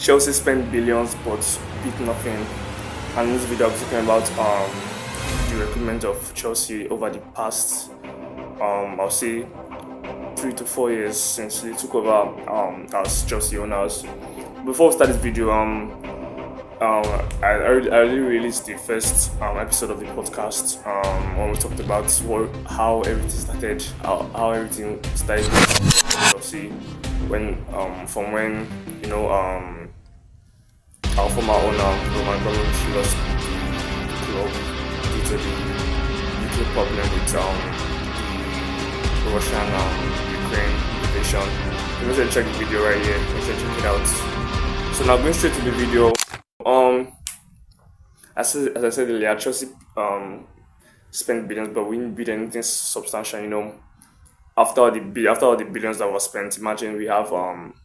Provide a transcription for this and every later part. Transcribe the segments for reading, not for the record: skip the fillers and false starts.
Chelsea spent billions but beat nothing. And in this video, I'm talking about the recruitment of Chelsea over the past, I'll say, 3 to 4 years since they took over as Chelsea owners. Before we start this video, I already released the first episode of the podcast when we talked about how everything started, how everything started with Chelsea from when our former owner Roman Abramovich lost the club due to the little problem with the Russian Ukraine invasion. Make sure to check the video right here. Make sure to check it out. So now going straight to the video. As I said earlier, Chelsea spent billions, but we didn't build anything substantial. After all the billions that was spent, imagine we have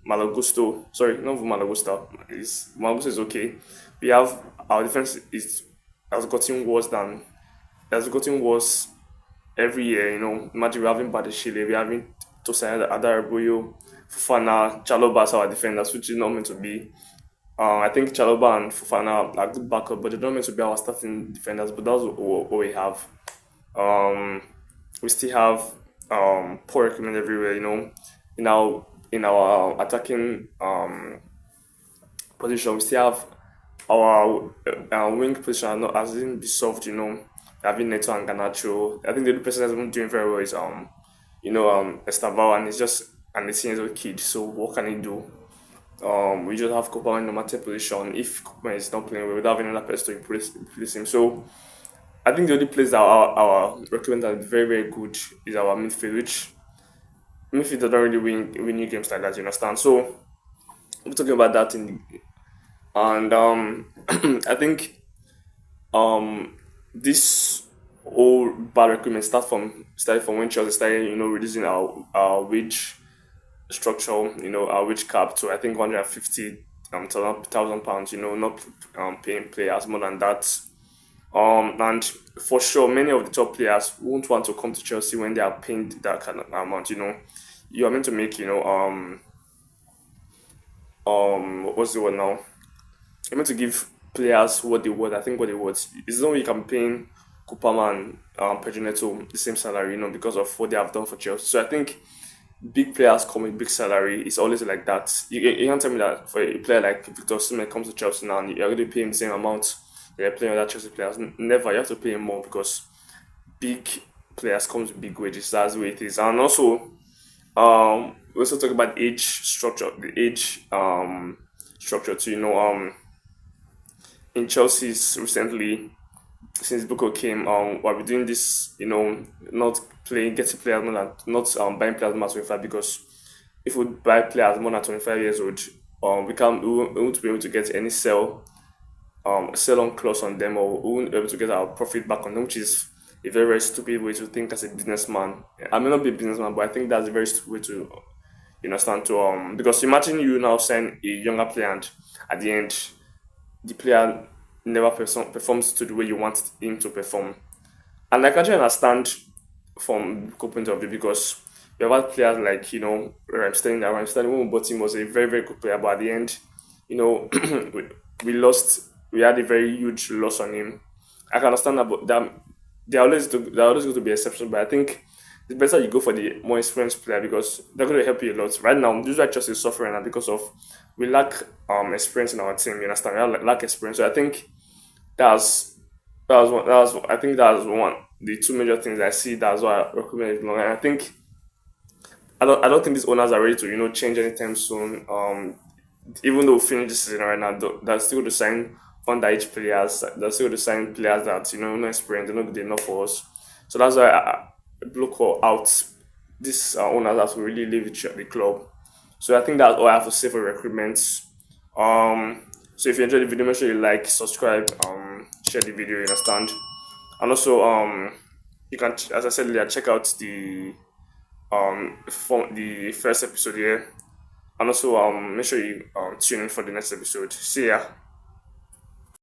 Malagusto. Sorry, not Malagusto. Malagusto is okay. We have our defense has gotten worse every year. Imagine we're having Badeshile, we're having Tosin Adarabioyo, Fofana, Chalobah as our defenders, which is not meant to be. I think Chalobah and Fofana are good backup, but they're not meant to be our starting defenders. But that's what we have. We still have poor recruitment everywhere. In our attacking position, we still have our wing position hasn't been solved. Having Neto and Garnacho. I think the only person that's been doing very well is Estaval, and the team is a kid. So what can he do? We just have Kopa in the matter position. If Kopa is not playing well, we don't have another person to replace him. So I think the only place that our recruitment has been very, very good is our midfield, which midfield doesn't really win new games like that, you understand? So we're talking about that and I think this whole bad recruitment started from when Chelsea started, reducing our wage structure, our wage cap to I think £150,000, not paying players more than that. And for sure, many of the top players won't want to come to Chelsea when they are paying that kind of amount. You are meant to make, what's the word now? You're meant to give players what they want. I think what they want. It's not you can pay Kupama and Pedro Neto the same salary, because of what they have done for Chelsea. So I think big players come with big salary. It's always like that. You can't tell me that for a player like Victor Osimhen comes to Chelsea now and you're going to pay him the same amount they're playing with other Chelsea players. Never. You have to pay him more because big players comes with big wages. That's the way it is. And also, we also talk about age structure. The age structure too. In Chelsea's recently, since Buko came, we'll be doing this. Not getting players more than not buying players more than 25, because if we buy players more than 25 years old, we won't be able to get any sell on clause on them, or we won't be able to get our profit back on them, which is a very, very stupid way to think as a businessman. I may not be a businessman, but I think that's a very stupid way to understand because imagine you now sign a younger player and at the end the player never performs to the way you want him to perform. And I can't understand from the point of view, because we have had players like Ramstein. When we bought him was a very, very good player, but at the end, we lost. We had a very huge loss on him. I can understand that, but they're always going to be exceptions. But I think it's better you go for the more experienced player, because they're going to help you a lot. Right now, this is why Chelsea is suffering now, because of we lack experience in our team. You understand? We lack experience. So I think that's one the two major things I see. That's why recruitment is long. And I think I don't think these owners are ready to change anytime soon. Even though we finish this season right now, they're still to sign underage players. They're still to sign players that no experience, they're not good enough for us. So that's why I block out these owners that will really leave the club. So I think that's all I have to say for recruitment. So if you enjoyed the video, make sure you like, subscribe, share the video, you understand. And also you can, as I said earlier, check out the first episode here. And also make sure you tune in for the next episode. See ya.